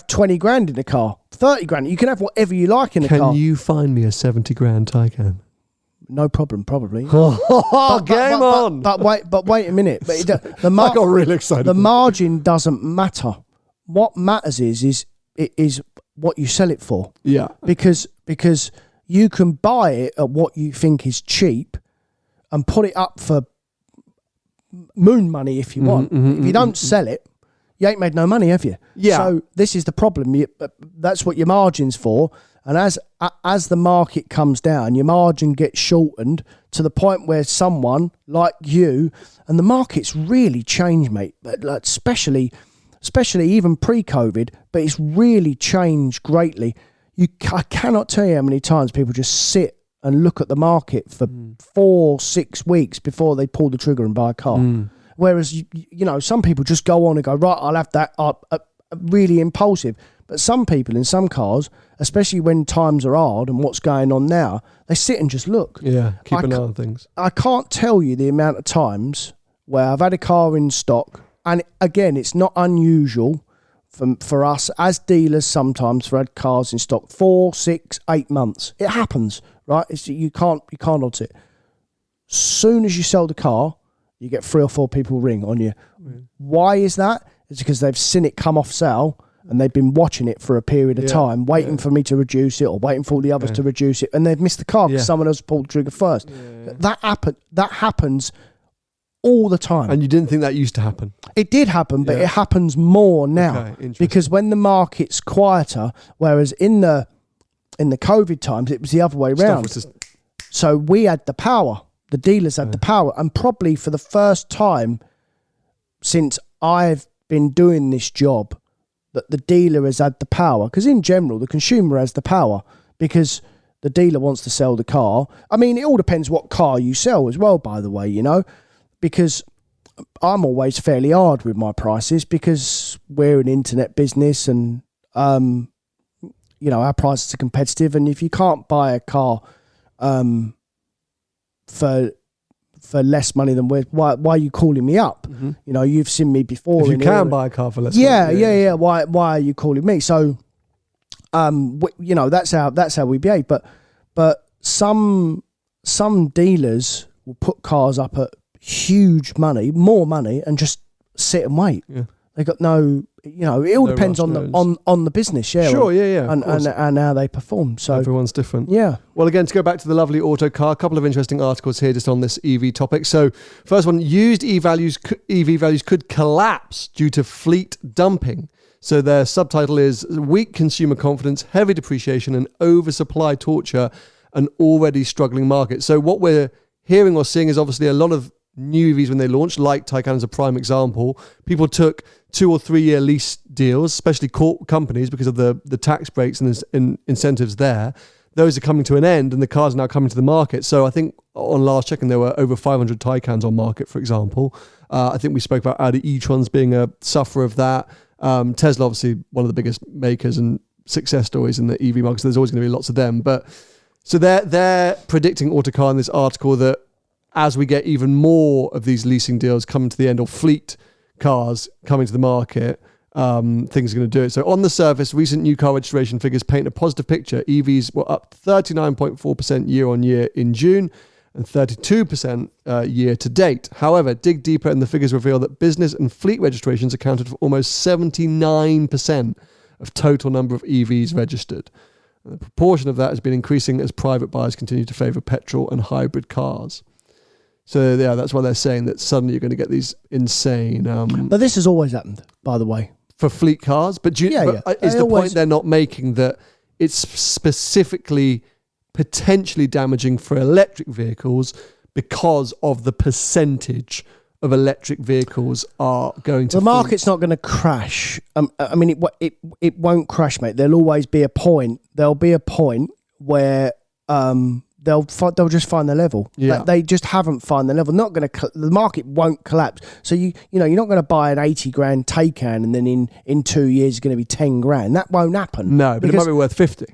Speaker 2: 20 grand in a car, 30 grand. You can have whatever you like in a car.
Speaker 1: Can you find me a 70 grand Taycan?
Speaker 2: No problem, probably.
Speaker 1: Game on.
Speaker 2: But wait a minute. But
Speaker 1: I got really excited.
Speaker 2: The margin doesn't matter. What matters is what you sell it for.
Speaker 1: Yeah.
Speaker 2: Because you can buy it at what you think is cheap and put it up for moon money if you want. If you don't sell it, you ain't made no money, have you?
Speaker 1: Yeah.
Speaker 2: So this is the problem. That's what your margin's for. And as the market comes down, your margin gets shortened to the point where someone like you, and the market's really changed, mate, like especially even pre-COVID, but it's really changed greatly. I cannot tell you how many times people just sit and look at the market for 4-6 weeks before they pull the trigger and buy a car. Whereas, some people just go on and go, right, I'll have that, really impulsive. But some people in some cars, especially when times are hard and what's going on now, they sit and just look.
Speaker 1: Yeah, keep an eye on things.
Speaker 2: I can't tell you the amount of times where I've had a car in stock, and again, it's not unusual for us as dealers sometimes for had cars in stock 4, 6, 8 months. It happens, right? You can't odds it. Soon as you sell the car, you get 3 or 4 people ring on you. Why is that? It's because they've seen it come off sale and they've been watching it for a period of time, waiting for me to reduce it or waiting for all the others to reduce it, and they've missed the car because someone else pulled the trigger first. That happens all the time.
Speaker 1: And you didn't think that used to happen?
Speaker 2: It did happen, but it happens more now. Because when the market's quieter, whereas in the COVID times, it was the other way around. So we had the power. The dealers had the power. And probably for the first time since I've been doing this job, that the dealer has had the power. Because in general, the consumer has the power because the dealer wants to sell the car. I mean, it all depends what car you sell as well, by the way, because I'm always fairly hard with my prices because we're an internet business and, our prices are competitive. And if you can't buy a car for less money than why are you calling me up? You've seen me before.
Speaker 1: If you can buy a car for less money.
Speaker 2: Yeah. Why are you calling me? So, that's how we behave. But some dealers will put cars up at huge money, more money, and just sit and wait. They got no, it all depends on the business,
Speaker 1: Sure, yeah.
Speaker 2: And how they perform. So
Speaker 1: everyone's different.
Speaker 2: Yeah.
Speaker 1: Well, again, to go back to the lovely auto car, a couple of interesting articles here just on this EV topic. So, first one, used EV values could collapse due to fleet dumping. So their subtitle is Weak Consumer Confidence, Heavy Depreciation and Oversupply Torture an Already Struggling Market. So what we're hearing or seeing is obviously a lot of new EVs when they launched, like Taycan is a prime example. People took 2 or 3 year lease deals, especially corp companies, because of the tax breaks and incentives there. Those are coming to an end and the cars are now coming to the market. So I think on last checking, there were over 500 Taycans on market, for example. I think we spoke about Audi e-trons being a sufferer of that. Tesla, obviously, one of the biggest makers and success stories in the EV market. So there's always going to be lots of them. But so they're predicting Autocar in this article that as we get even more of these leasing deals coming to the end, or fleet cars coming to the market, things are going to do it. So on the surface, recent new car registration figures paint a positive picture. EVs were up 39.4% year on year in June and 32% year to date. However, dig deeper and the figures reveal that business and fleet registrations accounted for almost 79% of total number of EVs registered. And the proportion of that has been increasing as private buyers continue to favour petrol and hybrid cars. So yeah, that's why they're saying that suddenly you're going to get these insane.
Speaker 2: But this has always happened, by the way,
Speaker 1: for fleet cars. But is the point they're not making that it's specifically potentially damaging for electric vehicles because of the percentage of electric vehicles are going to
Speaker 2: the market's not going to crash. I mean, it won't crash, mate. There'll always be a point. There'll be a point where they'll just find the level.
Speaker 1: Yeah.
Speaker 2: Like, they just haven't found the level. The market won't collapse. So you're not going to buy an 80 grand Taycan and then in 2 years it's going to be 10 grand. That won't happen.
Speaker 1: No, but it might be worth 50.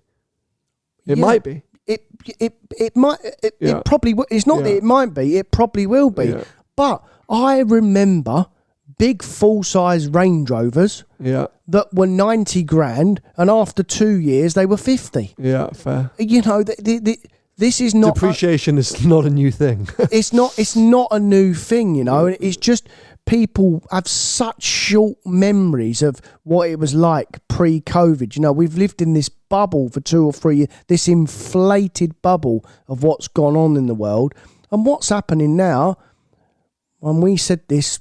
Speaker 1: It might be.
Speaker 2: It might. It probably. It's not that it might be. It probably will be.
Speaker 1: Yeah.
Speaker 2: But I remember big full-size Range Rovers that were 90 grand, and after 2 years they were 50.
Speaker 1: Yeah, fair.
Speaker 2: This is not
Speaker 1: depreciation is not a new thing.
Speaker 2: It's not a new thing, It's just people have such short memories of what it was like pre-COVID. We've lived in this bubble for 2 or 3 years, this inflated bubble of what's gone on in the world. And what's happening now, when we said this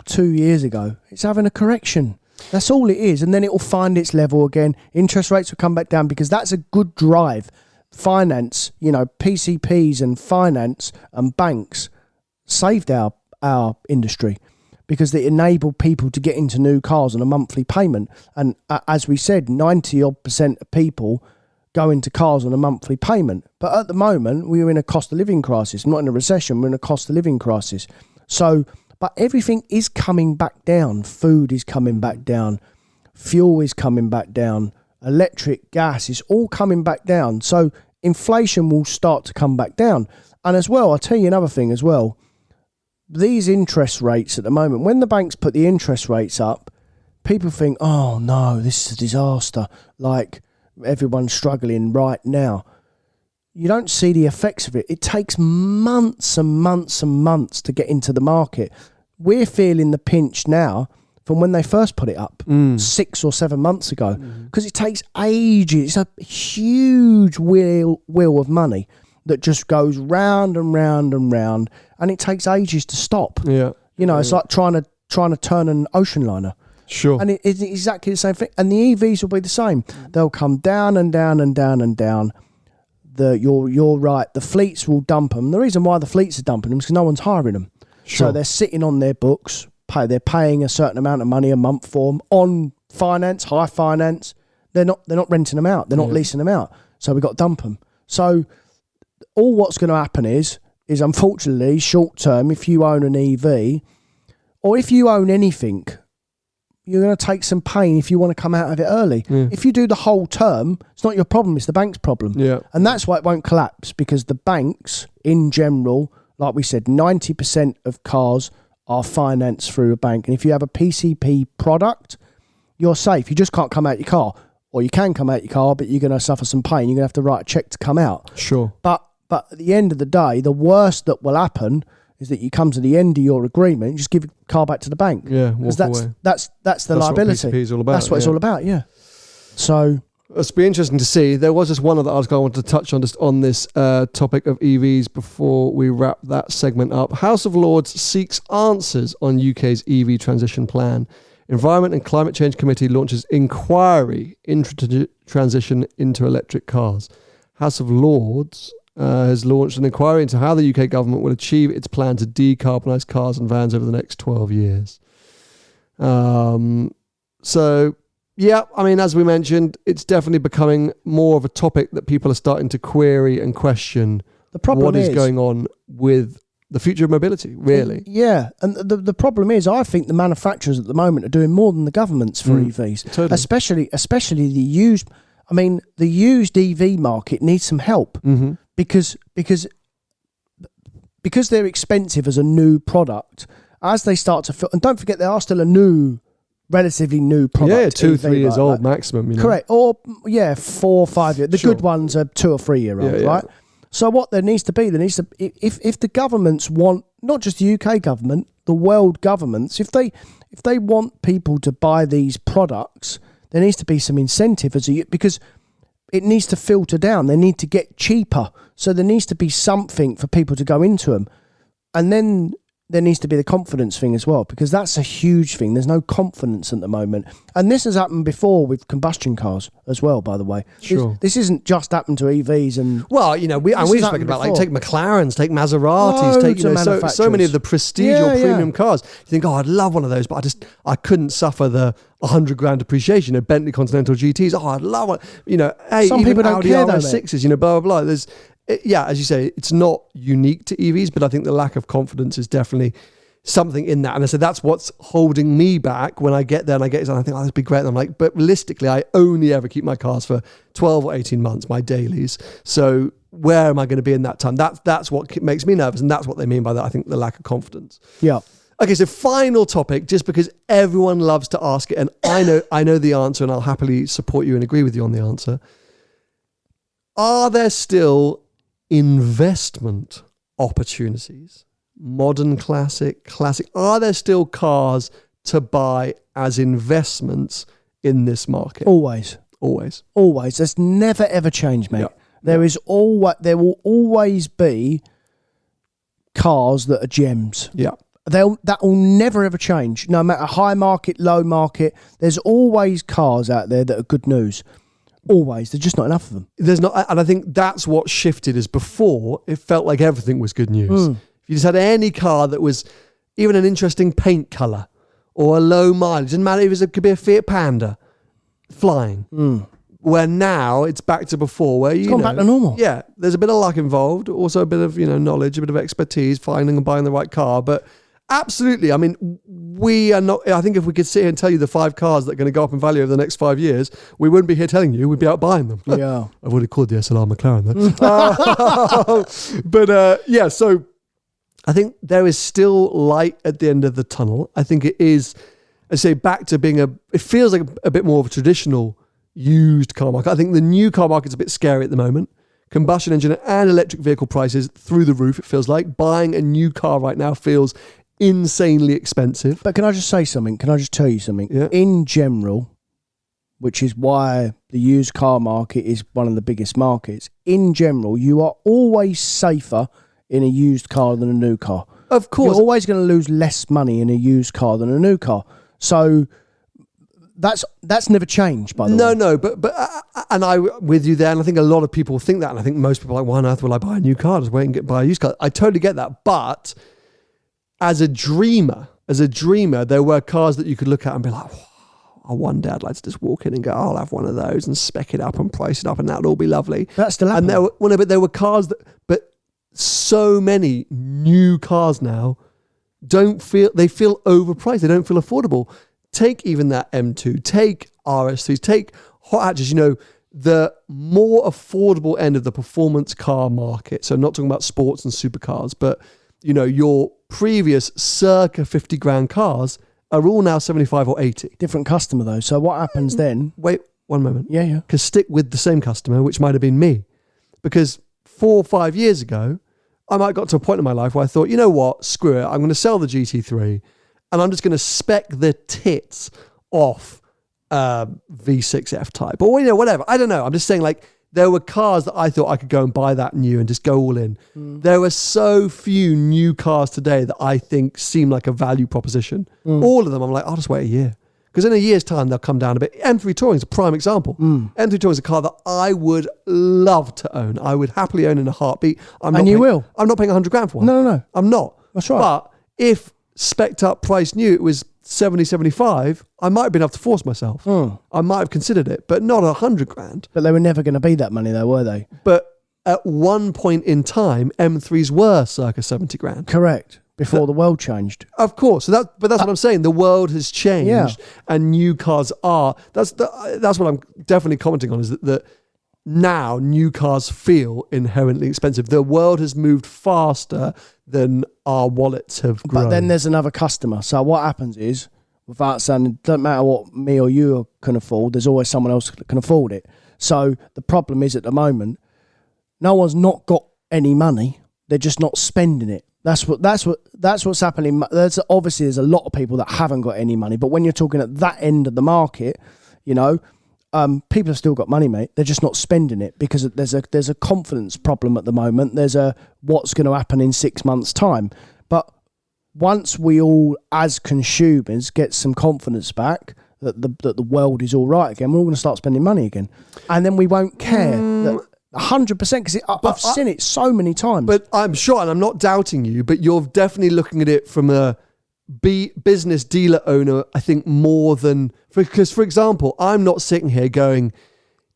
Speaker 2: 2 years ago, it's having a correction. That's all it is. And then it will find its level again. Interest rates will come back down because that's a good drive. Finance, PCPs and finance and banks saved our industry because they enabled people to get into new cars on a monthly payment. And as we said, 90% of people go into cars on a monthly payment. But at the moment, we're in a cost of living crisis. Not in a recession, we're in a cost of living crisis. So, but everything is coming back down. Food is coming back down. Fuel is coming back down. Electric, gas is all coming back down. So inflation will start to come back down. And as well, I'll tell you another thing as well. These interest rates at the moment, when the banks put the interest rates up, people think, oh no, this is a disaster. Like, everyone's struggling right now. You don't see the effects of it. It takes months and months and months to get into the market. We're feeling the pinch now from when they first put it up 6 or 7 months ago, because it takes ages. It's a huge wheel of money that just goes round and round and round, and it takes ages to stop.
Speaker 1: Yeah,
Speaker 2: it's like trying to turn an ocean liner.
Speaker 1: Sure.
Speaker 2: And it's exactly the same thing. And the EVs will be the same. They'll come down and down and down and down. You're right. The fleets will dump them. The reason why the fleets are dumping them is because no one's hiring them.
Speaker 1: Sure.
Speaker 2: So they're sitting on their books. They're paying a certain amount of money a month for them on finance, high finance. They're not renting them out. They're not leasing them out. So we've got to dump them. So all what's going to happen is unfortunately short term, if you own an EV or if you own anything, you're going to take some pain if you want to come out of it early. Yeah. If you do the whole term, it's not your problem, it's the bank's problem.
Speaker 1: Yeah.
Speaker 2: And that's why it won't collapse, because the banks, in general, like we said, 90% of cars are financed through a bank. And if you have a PCP product, you're safe. You just can't come out your car. Or you can come out your car, but you're going to suffer some pain. You're going to have to write a cheque to come out.
Speaker 1: Sure.
Speaker 2: But at the end of the day, the worst that will happen is that you come to the end of your agreement and just give your car back to the bank.
Speaker 1: Yeah, walk
Speaker 2: that's
Speaker 1: away.
Speaker 2: That's the liability.
Speaker 1: What PCP is all about.
Speaker 2: That's what it's all about. Yeah. So
Speaker 1: it'll be interesting to see. There was just one other article I wanted to touch on just on this topic of EVs before we wrap that segment up. House of Lords seeks answers on UK's EV transition plan. Environment and Climate Change Committee launches inquiry into transition into electric cars. House of Lords has launched an inquiry into how the UK government will achieve its plan to decarbonise cars and vans over the next 12 years. So, yeah, I mean, as we mentioned, it's definitely becoming more of a topic that people are starting to query and question what is going on with the future of mobility, really.
Speaker 2: Yeah, and the problem is, I think the manufacturers at the moment are doing more than the governments for EVs, totally. especially the used. I mean, the used EV market needs some help because they're expensive as a new product. As they start to and don't forget, they are still a relatively new product.
Speaker 1: Yeah, 2-3 years old maximum. You know?
Speaker 2: Correct, or 4 or 5 years. The good ones are 2 or 3 year old, right? So what there needs to be, if the governments want, not just the UK government, the world governments, if they want people to buy these products, there needs to be some incentive because it needs to filter down. They need to get cheaper. So there needs to be something for people to go into them. And then there needs to be the confidence thing as well, because that's a huge thing. There's no confidence at the moment. And this has happened before with combustion cars as well, by the way.
Speaker 1: Sure.
Speaker 2: This isn't just happened to EVs. And
Speaker 1: well, you know, we've spoken about, like, take McLarens, take Maseratis, take so many of the prestige or premium cars. You think, oh, I'd love one of those, but I couldn't suffer the 100 grand depreciation. You know, Bentley Continental GTs. Oh, I'd love one. You know, hey, some even people don't Audi care, RS6s. You know, blah blah blah. There's as you say, it's not unique to EVs, but I think the lack of confidence is definitely something in that. And I said, that's what's holding me back when I get there and I think, oh, that'd be great. And I'm like, but realistically, I only ever keep my cars for 12 or 18 months, my dailies. So where am I going to be in that time? That's what makes me nervous. And that's what they mean by that. I think the lack of confidence.
Speaker 2: Yeah.
Speaker 1: Okay, so final topic, just because everyone loves to ask it, and I know the answer, and I'll happily support you and agree with you on the answer. Are there still investment opportunities, modern classic, are there still cars to buy as investments in this market?
Speaker 2: Always. That's never ever changed, mate. There will always be cars that are gems. That will never ever change. No matter high market, low market, there's always cars out there that are good news. Always. There's just not enough of them.
Speaker 1: There's not, and I think that's what shifted. Is before it felt like everything was good news. If you just had any car that was even an interesting paint color or a low mileage, didn't matter if it could be a Fiat Panda flying. Where now it's back to before, where it's
Speaker 2: gone back to normal.
Speaker 1: Yeah, there's a bit of luck involved, also a bit of knowledge, a bit of expertise, finding and buying the right car, but. Absolutely. I mean, we are not. I think if we could sit here and tell you the 5 cars that are going to go up in value over the next 5 years, we wouldn't be here telling you. We'd be out buying them.
Speaker 2: Yeah.
Speaker 1: I've already called the SLR McLaren though. But so I think there is still light at the end of the tunnel. I think it is, I say, back to being it feels like a bit more of a traditional used car market. I think the new car market's a bit scary at the moment. Combustion engine and electric vehicle prices through the roof, it feels like. Buying a new car right now feels insanely expensive.
Speaker 2: But can I just say something? Can I just tell you something?
Speaker 1: Yeah.
Speaker 2: In general, which is why the used car market is one of the biggest markets, in general, you are always safer in a used car than a new car.
Speaker 1: Of course.
Speaker 2: You're always going to lose less money in a used car than a new car. So that's never changed, by the way.
Speaker 1: No, but and I with you there, and I think a lot of people think that, and I think most people are like, why on earth will I buy a new car? Just wait and buy a used car. I totally get that, but as a dreamer, there were cars that you could look at and be like, one day I'd like to just walk in and go, I'll have one of those and spec it up and price it up, and that'll all be lovely.
Speaker 2: That's still happening.
Speaker 1: And there were cars but so many new cars now feel overpriced. They don't feel affordable. Take even that M2, take RS3s, take hot hatches, the more affordable end of the performance car market. So I'm not talking about sports and supercars, but your previous circa 50 grand cars are all now 75 or 80.
Speaker 2: Different customer though. So what happens then?
Speaker 1: Wait one moment.
Speaker 2: Yeah.
Speaker 1: Because stick with the same customer, which might have been me. Because 4 or 5 years ago, I might got to a point in my life where I thought, you know what, screw it, I'm going to sell the GT3 and I'm just going to spec the tits off V6 F-Type or, whatever. I don't know. I'm just saying, like, there were cars that I thought I could go and buy that new and just go all in. There are so few new cars today that I think seem like a value proposition. All of them, I'm like, I'll just wait a year. Because in a year's time, they'll come down a bit. M3 Touring is a prime example. M3 Touring is a car that I would love to own. I would happily own in a heartbeat. I'm not paying 100 grand for one.
Speaker 2: No.
Speaker 1: I'm not.
Speaker 2: That's right.
Speaker 1: But if spec'd up price new, it was 70, 75, I might have been able to force myself. I might have considered it, but not 100 grand.
Speaker 2: But they were never going to be that money though, were they?
Speaker 1: But at one point in time, M3s were circa 70 grand.
Speaker 2: Correct. Before the world changed.
Speaker 1: Of course. So but that's what I'm saying. The world has changed and new cars are. That's what I'm definitely commenting on, is that now new cars feel inherently expensive. The world has moved faster than our wallets have grown.
Speaker 2: But then there's another customer. So what happens is, without saying, it doesn't matter what me or you can afford, there's always someone else that can afford it. So the problem is, at the moment, no one's not got any money. They're just not spending it. That's what's happening. There's a lot of people that haven't got any money, but when you're talking at that end of the market, people have still got money, mate. They're just not spending it because there's a confidence problem at the moment. There's what's going to happen in 6 months' time. But once we all, as consumers, get some confidence back that the world is all right again, we're all going to start spending money again, and then we won't care that. 100%, because I've seen it so many times.
Speaker 1: But I'm sure, and I'm not doubting you, but you're definitely looking at it from a business dealer owner, I think, more than... Because, for example, I'm not sitting here going,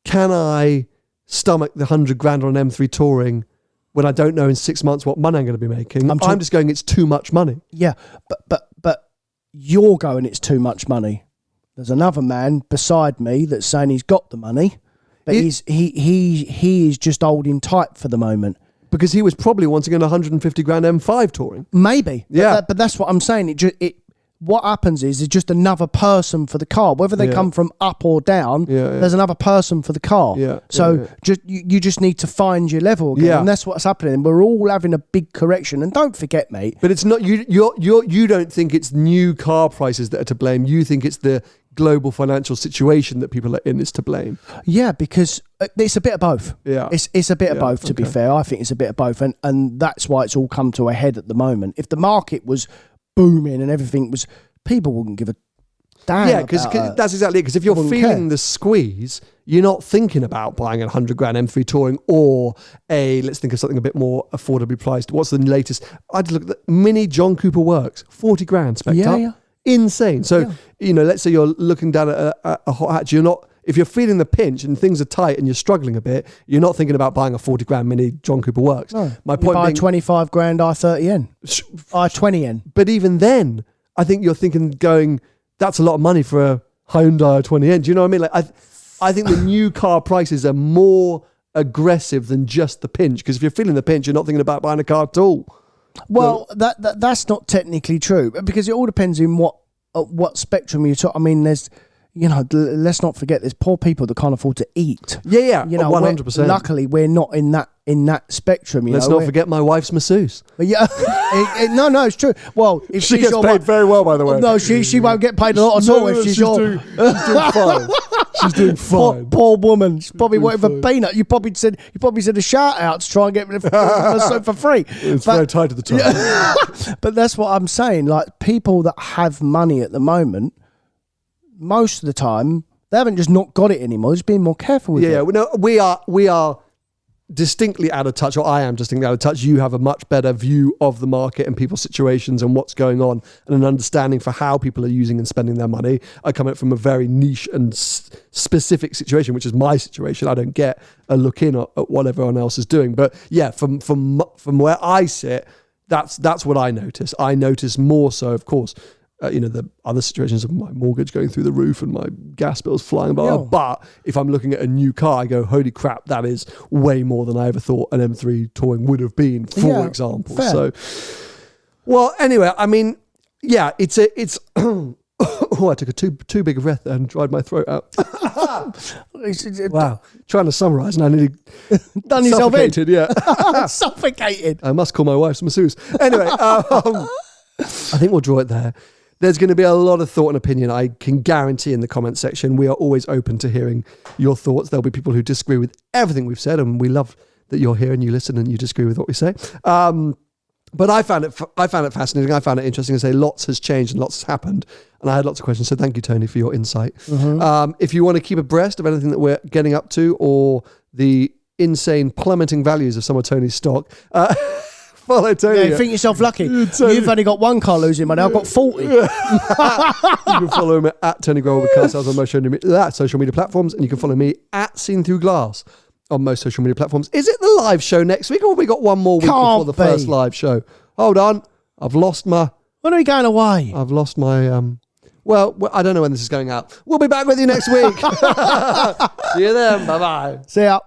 Speaker 1: can I stomach the 100 grand on an M3 Touring when I don't know in 6 months what money I'm going to be making? I'm just going, it's too much money.
Speaker 2: Yeah, but you're going, it's too much money. There's another man beside me that's saying he's got the money. But he is just holding tight for the moment.
Speaker 1: Because he was probably wanting an 150 grand M5 Touring.
Speaker 2: Maybe.
Speaker 1: Yeah.
Speaker 2: But that's what I'm saying. What happens is just another person for the car. Whether they come from up or down, there's another person for the car. You just need to find your level again. And that's what's happening. We're all having a big correction. And don't forget, mate.
Speaker 1: But it's not, you don't think it's new car prices that are to blame. You think it's the global financial situation that people are in is to blame.
Speaker 2: Yeah, because it's a bit of both.
Speaker 1: Yeah.
Speaker 2: It's a bit of both, to be fair. I think it's a bit of both. And that's why it's all come to a head at the moment. If the market was booming and everything was, people wouldn't give a damn.
Speaker 1: Yeah, because that's exactly it. Because if you're feeling the squeeze, you're not thinking about buying a 100 grand M3 Touring or let's think of something a bit more affordably priced. What's the latest? I had to look at the Mini John Cooper Works, 40 grand spec'd up. Yeah. Insane. So, let's say you're looking down at a hot hatch, if you're feeling the pinch and things are tight and you're struggling a bit, you're not thinking about buying a 40 grand Mini John Cooper Works.
Speaker 2: No.
Speaker 1: My point
Speaker 2: buy
Speaker 1: being,
Speaker 2: 25 grand I-30N. I-20N.
Speaker 1: But even then, I think you're thinking going, that's a lot of money for a Hyundai i20N. Do you know what I mean? Like, I think the new car prices are more aggressive than just the pinch. Because if you're feeling the pinch, you're not thinking about buying a car at all.
Speaker 2: Well, that's not technically true, because it all depends on what spectrum you're talking. I mean, there's, let's not forget, there's poor people that can't afford to eat.
Speaker 1: Yeah, 100%.
Speaker 2: Luckily, we're not in that spectrum.
Speaker 1: Let's not forget my wife's masseuse.
Speaker 2: Yeah, no, it's true. Well, if
Speaker 1: she gets paid very well, by the way.
Speaker 2: No, she won't get paid a lot at all. If she's doing
Speaker 1: fine. She's doing fine.
Speaker 2: Poor woman. She's probably waiting for peanut. You probably said a shout out to try and get for free.
Speaker 1: It's very tight to the time.
Speaker 2: Yeah. But that's what I'm saying. Like, people that have money at the moment, most of the time, they haven't just not got it anymore. They're just being more careful with it.
Speaker 1: Yeah, no, we are distinctly out of touch, or I am distinctly out of touch. You have a much better view of the market and people's situations and what's going on, and an understanding for how people are using and spending their money. I come at it from a very niche and specific situation, which is my situation. I don't get a look in at what everyone else is doing. But yeah, from where I sit, that's what I notice. I notice more so, of course, the other situations of my mortgage going through the roof and my gas bills flying by. But if I'm looking at a new car, I go, holy crap, that is way more than I ever thought an M3 Touring would have been, for example.
Speaker 2: Fair.
Speaker 1: So, well, anyway, I mean, yeah, it's oh, I took a too big a breath and dried my throat out. Wow. Trying to summarise and I nearly
Speaker 2: Done yourself in.
Speaker 1: suffocated, yeah.
Speaker 2: Suffocated.
Speaker 1: I must call my wife's masseuse. Anyway, I think we'll draw it there. There's going to be a lot of thought and opinion, I can guarantee, in the comment section. We are always open to hearing your thoughts. There'll be people who disagree with everything we've said, and we love that you're here and you listen and you disagree with what we say. But I found it fascinating. I found it interesting to say lots has changed and lots has happened. And I had lots of questions. So thank you, Tony, for your insight. If you want to keep abreast of anything that we're getting up to or the insane plummeting values of some of Tony's stock, follow Tony.
Speaker 2: Yeah, you think yourself lucky. You've only got one car losing money. I've got 40.
Speaker 1: You can follow him at Tony Grohl with car sales on most social media platforms. And you can follow me at Seen Through Glass on most social media platforms. Is it the live show next week or have we got one more week before the first live show? Hold on. I've lost my...
Speaker 2: When are we going away?
Speaker 1: I've lost my... Well, I don't know when this is going out. We'll be back with you next week. See you then. Bye-bye.
Speaker 2: See ya.